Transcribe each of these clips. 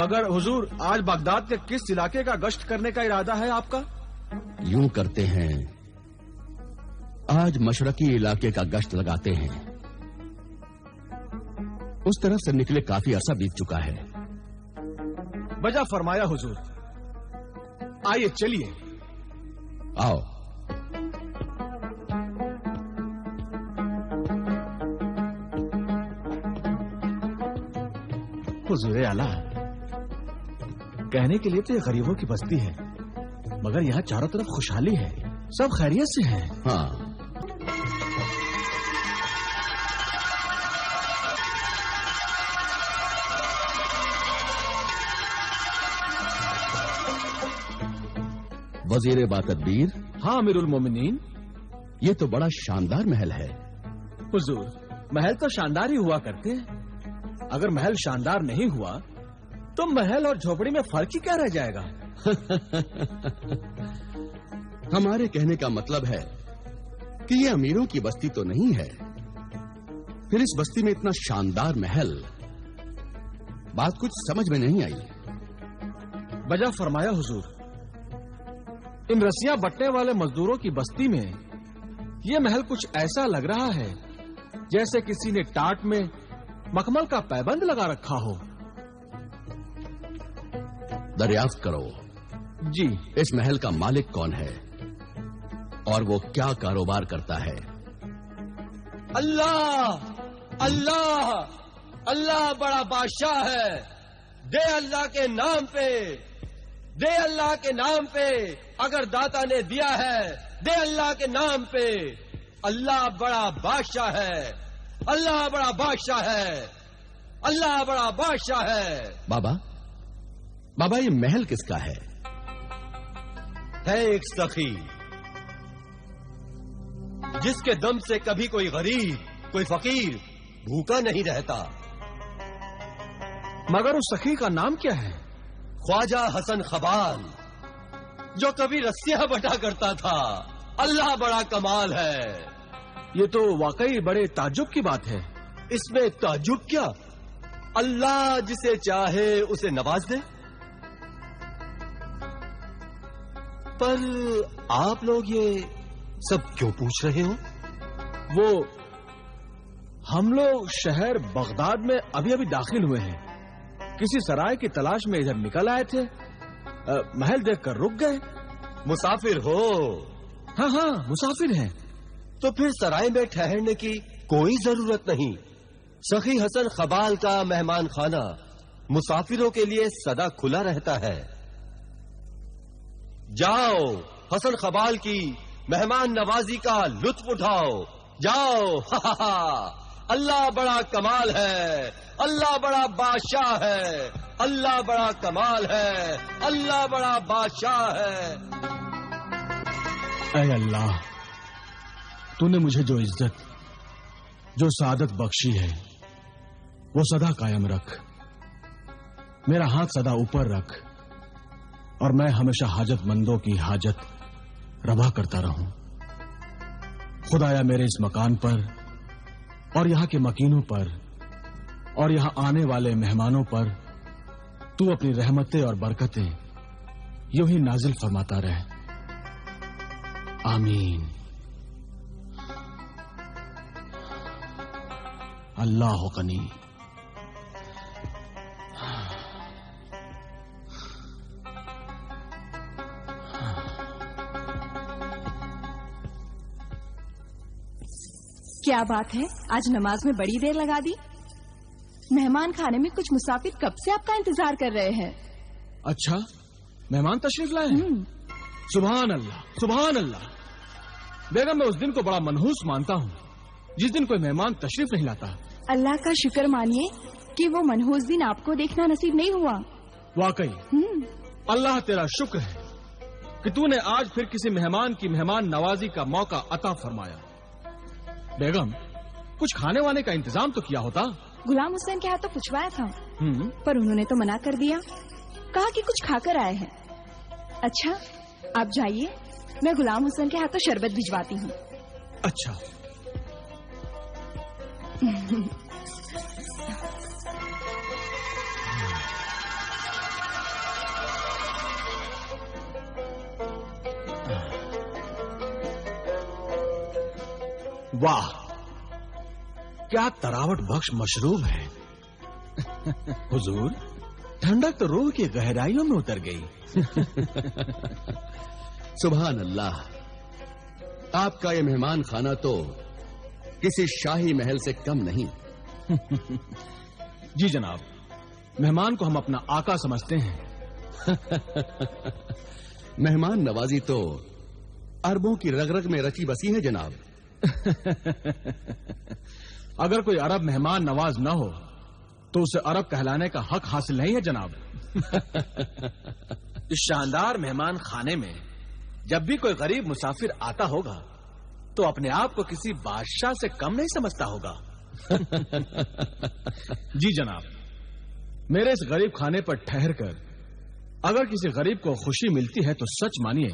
मगर हुजूर, आज बगदाद के किस इलाके का गश्त करने का इरादा है आपका? यूं करते हैं, आज मशरकी इलाके का गश्त लगाते हैं। उस तरफ से निकले काफी अरसा बीत चुका है। वजह फरमाया हुजूर। आइए चलिए। आओ। हुजूर आला, कहने के लिए तो ये गरीबों की बस्ती है, मगर यहाँ चारों तरफ खुशहाली है, सब खैरियत से हैं। हाँ, वजीर बातदबीर। हाँ अमीरुल मोमिनीन। ये तो बड़ा शानदार महल है। हुजूर, महल तो शानदार ही हुआ करते हैं। अगर महल शानदार नहीं हुआ तो महल और झोपड़ी में फर्क ही क्या रह जाएगा? हमारे कहने का मतलब है कि ये अमीरों की बस्ती तो नहीं है, फिर इस बस्ती में इतना शानदार महल, बात कुछ समझ में नहीं आई। वजह फरमाया हुजूर। इन रस्सियां बटने वाले मजदूरों की बस्ती में ये महल कुछ ऐसा लग रहा है जैसे किसी ने टाट में मखमल का पैबंद लगा रखा हो। दरियाफ्त करो जी, इस महल का मालिक कौन है और वो क्या कारोबार करता है? अल्लाह अल्लाह अल्लाह बड़ा बादशाह है। दे अल्लाह के नाम पे, दे अल्लाह के नाम पे। अगर दाता ने दिया है, दे अल्लाह के नाम पे। अल्लाह बड़ा बादशाह है, अल्लाह बड़ा बादशाह है, अल्लाह बड़ा बादशाह है। बाबा, बाबा ये महल किसका है? एक सखी, जिसके दम से कभी कोई गरीब, कोई फकीर भूखा नहीं रहता। मगर उस सखी का नाम क्या है? ख्वाजा हसन खबाल, जो कभी रस्सियां बटा करता था। अल्लाह बड़ा कमाल है। ये तो वाकई बड़े ताज्जुब की बात है। इसमें ताज्जुब क्या? अल्लाह जिसे चाहे उसे नवाज दे। पर आप लोग ये सब क्यों पूछ रहे हो? वो हम लोग शहर बगदाद में अभी अभी दाखिल हुए हैं। किसी सराय की तलाश में इधर निकल आए थे, महल देखकर रुक गए। मुसाफिर हो? हाँ हाँ, मुसाफिर हैं। तो फिर सराय में ठहरने की कोई जरूरत नहीं। सखी हसन खबाल का मेहमान खाना मुसाफिरों के लिए सदा खुला रहता है। जाओ, हसन खबाल की मेहमान नवाजी का लुत्फ उठाओ। जाओ। हा हा हा। अल्लाह बड़ा कमाल है, अल्लाह बड़ा बादशाह है, अल्लाह बड़ा कमाल है, अल्लाह बड़ा बादशाह है। ऐ अल्लाह, तूने मुझे जो इज्जत, जो सादत बख्शी है वो सदा कायम रख। मेरा हाथ सदा ऊपर रख और मैं हमेशा हाजतमंदों की हाजत रवा करता रहूं। खुदाया मेरे इस मकान पर और यहाँ के मकीनों पर और यहाँ आने वाले मेहमानों पर तू अपनी रहमतें और बरकतें यूं ही नाजिल फरमाता रहे। आमीन। अल्लाह गनी। क्या बात है, आज नमाज में बड़ी देर लगा दी। मेहमान खाने में कुछ मुसाफिर कब से आपका इंतजार कर रहे हैं। अच्छा, मेहमान तशरीफ लाए हैं? सुभान अल्लाह, सुभान अल्लाह। बेगम, मैं उस दिन को बड़ा मनहूस मानता हूँ जिस दिन कोई मेहमान तशरीफ नहीं लाता। अल्लाह का शुक्र मानिए कि वो मनहूस दिन आपको देखना नसीब नहीं हुआ। वाकई अल्लाह तेरा शुक्र है कि तूने आज फिर किसी मेहमान की मेहमान नवाजी का मौका अता फरमाया। बेगम, कुछ खाने वाने का इंतजाम तो किया होता। गुलाम हुसैन के हाथ तो पूछवाया था, पर उन्होंने तो मना कर दिया, कहा कि कुछ खाकर आए हैं। अच्छा, आप जाइए, मैं गुलाम हुसैन के हाथों शरबत भिजवाती हूँ। अच्छा। वाह, क्या तरावट बख्श मशरूब है। हुजूर, ठंडक तो रूह की गहराइयों में उतर गई। सुभान अल्लाह, आपका ये मेहमान खाना तो किसी शाही महल से कम नहीं। जी जनाब, मेहमान को हम अपना आका समझते हैं। मेहमान नवाजी तो अरबों की रग-रग में रची बसी है जनाब। अगर कोई अरब मेहमान नवाज न हो तो उसे अरब कहलाने का हक हासिल नहीं है जनाब। इस शानदार मेहमान खाने में जब भी कोई गरीब मुसाफिर आता होगा तो अपने आप को किसी बादशाह से कम नहीं समझता होगा। जी जनाब, मेरे इस गरीब खाने पर ठहर कर अगर किसी गरीब को खुशी मिलती है तो सच मानिए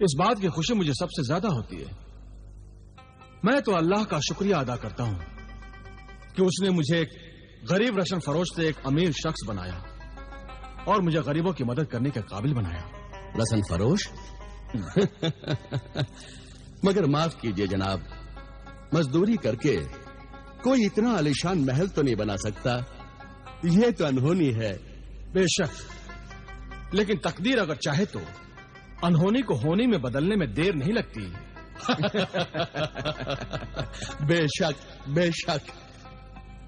इस बात की खुशी मुझे सबसे ज्यादा होती है। मैं तो अल्लाह का शुक्रिया अदा करता हूं कि उसने मुझे एक गरीब रशन फरोश से एक अमीर शख्स बनाया और मुझे गरीबों की मदद करने के काबिल बनाया। रसन फरोश? मगर माफ कीजिए जनाब, मजदूरी करके कोई इतना आलीशान महल तो नहीं बना सकता। यह तो अनहोनी है। बेशक, लेकिन तकदीर अगर चाहे तो अनहोनी को होनी में बदलने में देर नहीं लगती। बेशक बेशक,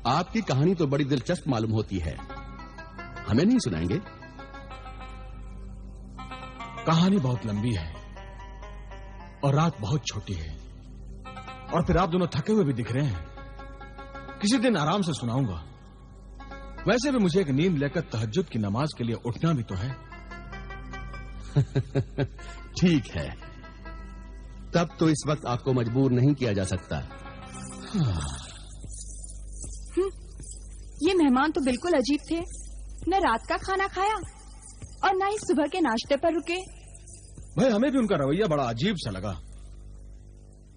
आपकी कहानी तो बड़ी दिलचस्प मालूम होती है। हमें नहीं सुनाएंगे? कहानी बहुत लंबी है और रात बहुत छोटी है और फिर आप दोनों थके हुए भी दिख रहे हैं। किसी दिन आराम से सुनाऊंगा। वैसे भी मुझे एक नींद लेकर तहज्जुद की नमाज के लिए उठना भी तो है। ठीक है, तब तो इस वक्त आपको मजबूर नहीं किया जा सकता। ये मेहमान तो बिल्कुल अजीब थे। न रात का खाना खाया और न ही सुबह के नाश्ते पर रुके। भाई, हमें भी उनका रवैया बड़ा अजीब सा लगा।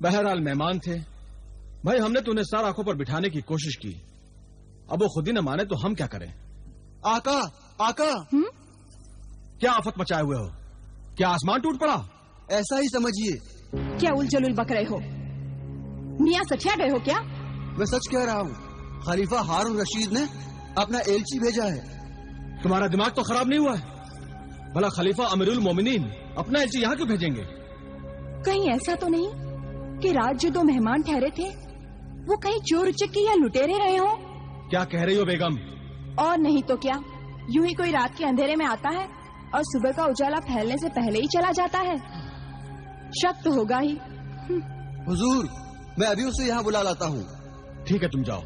बहरहाल मेहमान थे भाई, हमने तो उन्हें सर आंखों पर बिठाने की कोशिश की। अब वो खुद ही न माने तो हम क्या करें। आका, आका, क्या आफत मचाए हुए हो? क्या आसमान टूट पड़ा? ऐसा ही समझिए। क्या उलझुल बक रहे हो? मियां सठिया गए हो क्या? मैं सच कह रहा हूँ। खलीफा हारून रशीद ने अपना एलची भेजा है। तुम्हारा दिमाग तो खराब नहीं हुआ है? भला खलीफा अमीरुल मोमिनीन अपना एलची यहाँ क्यों भेजेंगे? कहीं ऐसा तो नहीं कि रात जो दो मेहमान ठहरे थे वो कहीं चोर उचक्के या लुटेरे रहे हो? क्या कह रही हो बेगम? और नहीं तो क्या, यूं ही कोई रात के अंधेरे में आता है और सुबह का उजाला फैलने से पहले ही चला जाता है। शक तो होगा ही। हुजूर, मैं अभी उसे यहाँ बुला लाता हूँ। ठीक है, तुम जाओ।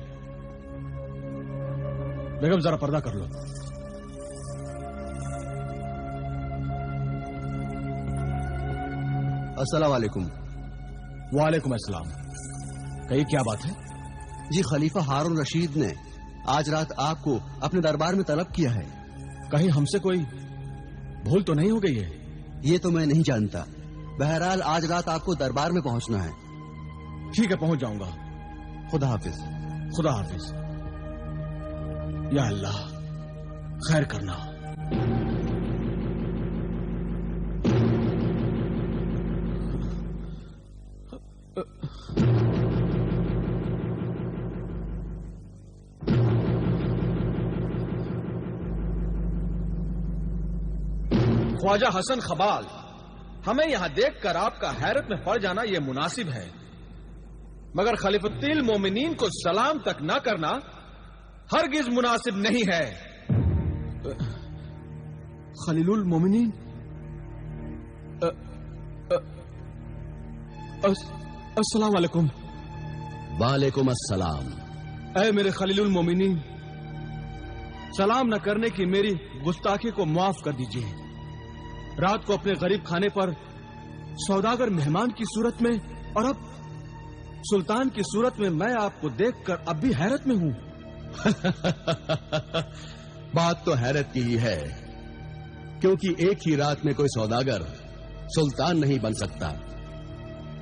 बेगम, जरा पर्दा कर लो। अस्सलाम वालेकुम। वालेकुम अस्सलाम। कही, क्या बात है? जी, खलीफा हारून रशीद ने आज रात आपको अपने दरबार में तलब किया है। कहीं हमसे कोई भूल तो नहीं हो गई है? ये तो मैं नहीं जानता। बहरहाल आज रात आपको दरबार में पहुंचना है। ठीक है, पहुंच जाऊंगा। खुदा हाफिज। खुदा हाफिज। या अल्लाह, खैर करना। ख्वाजा हसन खबाल, हमें यहां देखकर आपका हैरत में पड़ जाना यह मुनासिब है, मगर खलीफुल मोमिनीन को सलाम तक न करना हरगिज मुनासिब नहीं है। खलीलुल मोमिनीन? अस्सलाम वालेकुम। वालेकुम अस्सलाम। ऐ मेरे खलीलुल मोमिनीन, सलाम न करने की मेरी गुस्ताखी को माफ कर दीजिए। रात को अपने गरीब खाने पर सौदागर मेहमान की सूरत में और अब सुल्तान की सूरत में मैं आपको देखकर अब भी हैरत में हूं। बात तो हैरत की ही है, क्योंकि एक ही रात में कोई सौदागर सुल्तान नहीं बन सकता।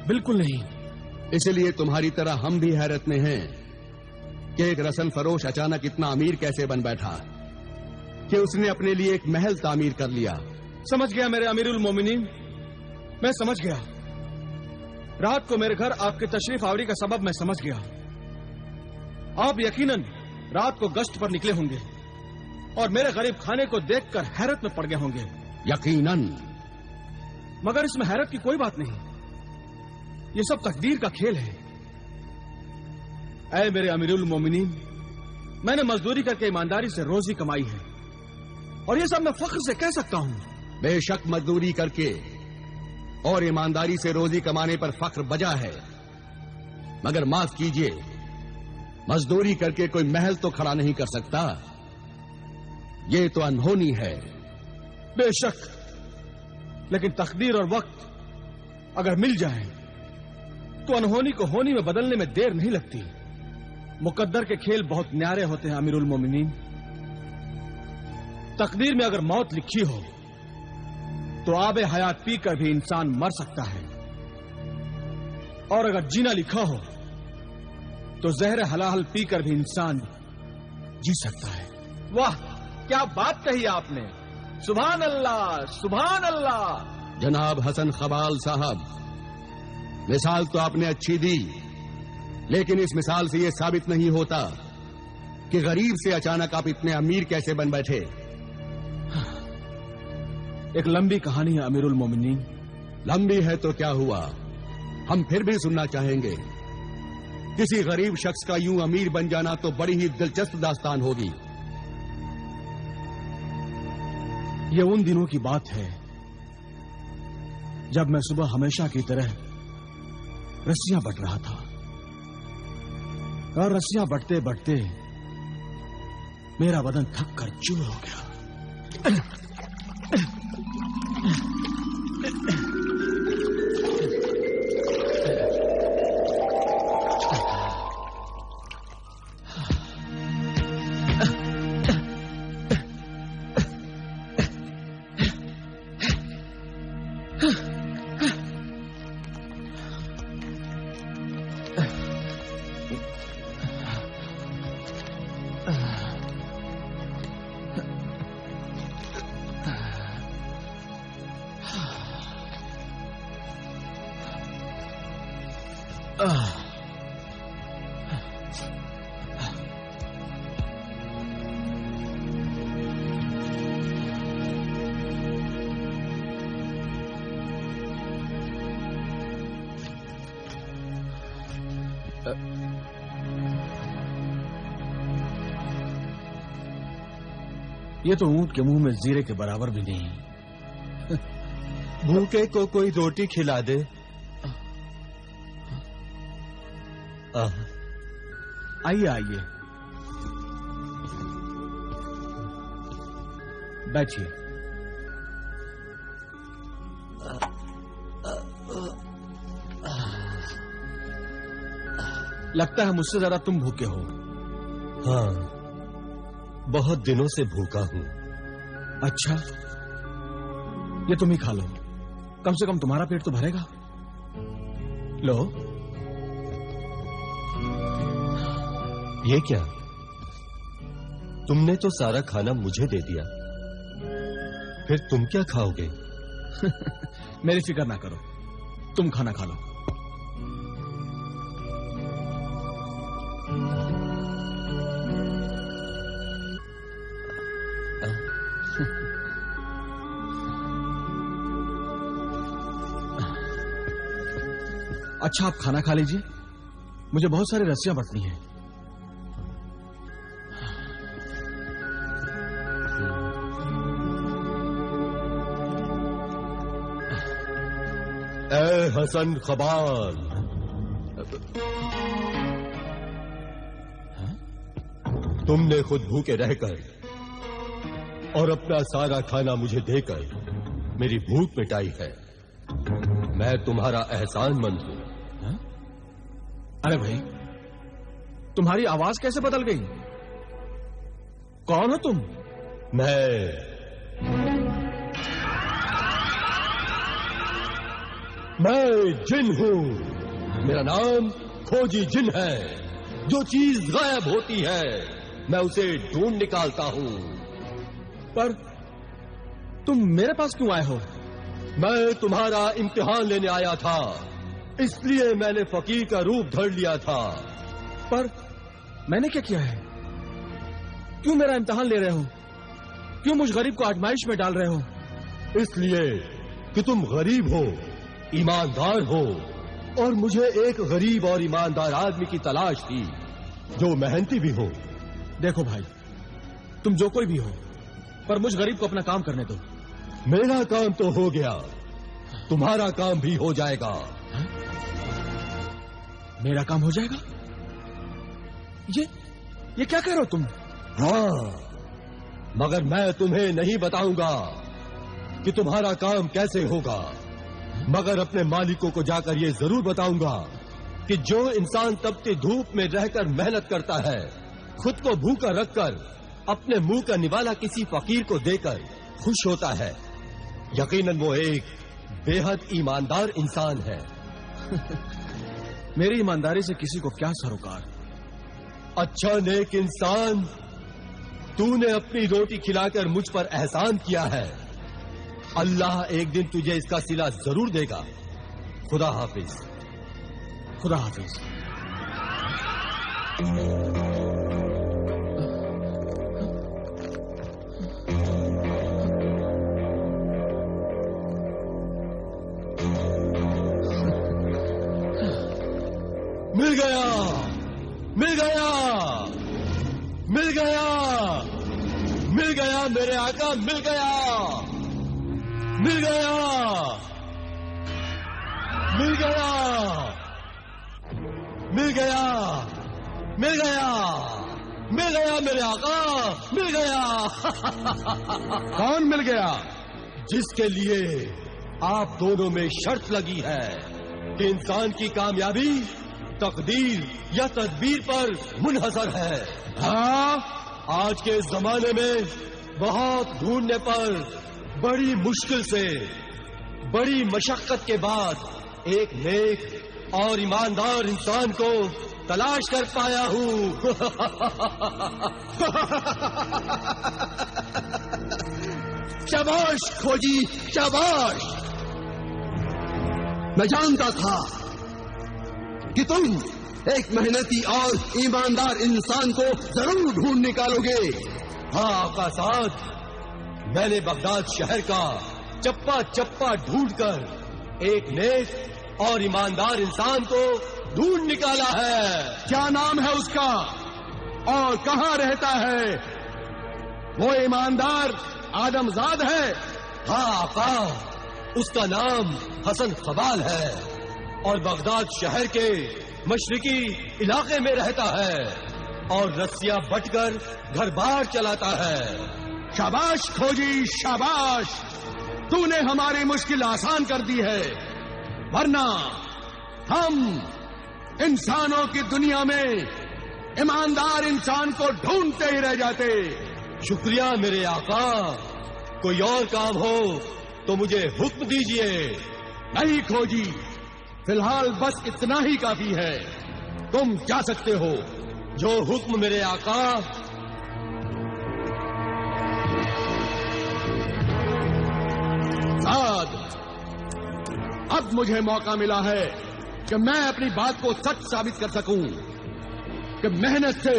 बिल्कुल नहीं। इसलिए तुम्हारी तरह हम भी हैरत में हैं कि एक रसन फरोश अचानक इतना अमीर कैसे बन बैठा कि उसने अपने लिए एक महल तामीर कर लिया। समझ गया मेरे अमीरुल मोमिनीन, मैं समझ गया। रात को मेरे घर आपके तशरीफ आवरी का सबब मैं समझ गया। आप यकीनन रात को गश्त पर निकले होंगे और मेरे गरीब खाने को देखकर हैरत में पड़ गए होंगे। यकीनन। मगर इसमें हैरत की कोई बात नहीं, ये सब तकदीर का खेल है। ऐ मेरे अमीरुल मोमिनीन, मैंने मजदूरी करके ईमानदारी से रोजी कमाई है और ये सब मैं फख्र से कह सकता हूं। बेशक मजदूरी करके और ईमानदारी से रोजी कमाने पर फख्र बजा है, मगर माफ कीजिए, मजदूरी करके कोई महल तो खड़ा नहीं कर सकता। ये तो अनहोनी है। बेशक, लेकिन तकदीर और वक्त अगर मिल जाए तो अनहोनी को होनी में बदलने में देर नहीं लगती। मुकद्दर के खेल बहुत न्यारे होते हैं अमीरुल मोमिनीन। तकदीर में अगर मौत लिखी हो तो आबे हयात पीकर भी इंसान मर सकता है, और अगर जीना लिखा हो तो जहर हलाहल पीकर भी इंसान जी सकता है। वाह, क्या बात कही आपने। सुभान अल्लाह, सुभान अल्लाह। जनाब हसन खबाल साहब, मिसाल तो आपने अच्छी दी, लेकिन इस मिसाल से यह साबित नहीं होता कि गरीब से अचानक आप इतने अमीर कैसे बन बैठे। एक लंबी कहानी है अमीरुल मोमिनीन। लंबी है तो क्या हुआ, हम फिर भी सुनना चाहेंगे। किसी गरीब शख्स का यूं अमीर बन जाना तो बड़ी ही दिलचस्प दास्तान होगी। ये उन दिनों की बात है जब मैं सुबह हमेशा की तरह रस्सियां बट रहा था, और रस्सियां बटते बटते मेरा बदन थक कर चूर हो गया। ये तो ऊंट के मुंह में जीरे के बराबर भी नहीं। भूखे को कोई रोटी खिला दे। आइए आइए, बैठिए। लगता है मुझसे ज्यादा तुम भूखे हो। हाँ, बहुत दिनों से भूखा हूं। अच्छा, ये तुम ही खा लो, कम से कम तुम्हारा पेट तो भरेगा। लो। ये क्या, तुमने तो सारा खाना मुझे दे दिया, फिर तुम क्या खाओगे? मेरी फिक्र ना करो, तुम खाना खा लो। अच्छा, आप खाना खा लीजिए, मुझे बहुत सारी रस्सियां बटनी हैं। ए हसन खबाल, तुमने खुद भूखे रहकर और अपना सारा खाना मुझे देकर मेरी भूख मिटाई है। मैं तुम्हारा एहसानमंद हूं। अरे भाई, तुम्हारी आवाज कैसे बदल गई? कौन हो तुम? मैं जिन हूं। मेरा नाम खोजी जिन है। जो चीज गायब होती है मैं उसे ढूंढ निकालता हूं। पर तुम मेरे पास क्यों आए हो? मैं तुम्हारा इम्तिहान लेने आया था इसलिए मैंने फकीर का रूप धर लिया था। पर मैंने क्या किया है? क्यों मेरा इम्तिहान ले रहे हो? क्यों मुझ गरीब को आजमाइश में डाल रहे हो? इसलिए कि तुम गरीब हो, ईमानदार हो, और मुझे एक गरीब और ईमानदार आदमी की तलाश थी जो मेहनती भी हो। देखो भाई, तुम जो कोई भी हो, पर मुझ गरीब को अपना काम करने दो। मेरा काम तो हो गया, तुम्हारा काम भी हो जाएगा। हा? मेरा काम हो जाएगा? ये क्या कह रहे हो तुम? हाँ, मगर मैं तुम्हें नहीं बताऊंगा कि तुम्हारा काम कैसे होगा, मगर अपने मालिकों को जाकर ये जरूर बताऊंगा कि जो इंसान तपती धूप में रहकर मेहनत करता है, खुद को भूखा रखकर अपने मुंह का निवाला किसी फकीर को देकर खुश होता है, यकीनन वो एक बेहद ईमानदार इंसान है। मेरी ईमानदारी से किसी को क्या सरोकार? अच्छा नेक इंसान, तूने अपनी रोटी खिलाकर मुझ पर एहसान किया है। अल्लाह एक दिन तुझे इसका सिला जरूर देगा। खुदा हाफिज। खुदा हाफिज। मिल गया, मिल गया, मिल गया, मिल गया मेरे आका, मिल गया, मिल गया, मिल गया, मिल गया, मिल गया, मिल गया मेरे आका, मिल गया। कौन मिल गया? जिसके लिए आप दोनों में शर्त लगी है कि इंसान की कामयाबी तकदीर या तदबीर पर मुनहसर है। हाँ, आज के जमाने में बहुत ढूंढने पर बड़ी मुश्किल से, बड़ी मशक्कत के बाद एक नेक और ईमानदार इंसान को तलाश कर पाया हूँ। शाबाश खोजी, शाबाश। मैं जानता था कि तुम एक मेहनती और ईमानदार इंसान को जरूर ढूंढ निकालोगे। हाँ आका साहब, मैंने बगदाद शहर का चप्पा चप्पा ढूंढकर एक नेक और ईमानदार इंसान को ढूंढ निकाला है। क्या नाम है उसका और कहाँ रहता है? वो ईमानदार आदमजाद है? हाँ आका, उसका नाम हसन खबाल है और बगदाद शहर के मशरिकी इलाके में रहता है और रस्सियां बटकर घर बार चलाता है। शाबाश खोजी, शाबाश। तूने हमारी मुश्किल आसान कर दी है, वरना हम इंसानों की दुनिया में ईमानदार इंसान को ढूंढते ही रह जाते। शुक्रिया मेरे आका। कोई और काम हो तो मुझे हुक्म दीजिए। नहीं खोजी, फिलहाल बस इतना ही काफी है। तुम जा सकते हो। जो हुक्म मेरे आका। साद, अब मुझे मौका मिला है कि मैं अपनी बात को सच साबित कर सकूं कि मेहनत से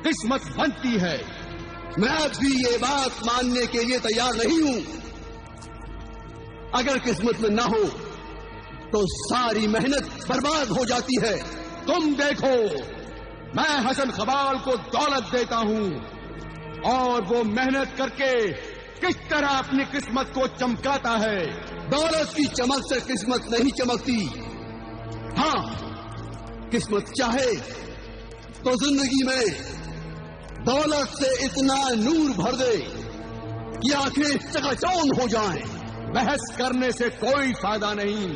किस्मत बनती है। मैं आज भी ये बात मानने के लिए तैयार नहीं हूं। अगर किस्मत में ना हो तो सारी मेहनत बर्बाद हो जाती है। तुम देखो, मैं हसन खबाल को दौलत देता हूं और वो मेहनत करके किस तरह अपनी किस्मत को चमकाता है। दौलत की चमक से किस्मत नहीं चमकती। हाँ, किस्मत चाहे तो जिंदगी में दौलत से इतना नूर भर दे कि आंखें चकाचौंध हो जाएं। बहस करने से कोई फायदा नहीं।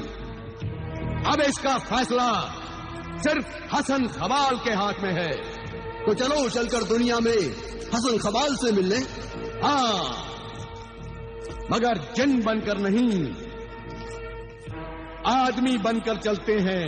अब इसका फैसला सिर्फ हसन खबाल के हाथ में है। तो चलो चलकर दुनिया में हसन खबाल से मिलने। हाँ, मगर जिन बनकर नहीं, आदमी बनकर चलते हैं।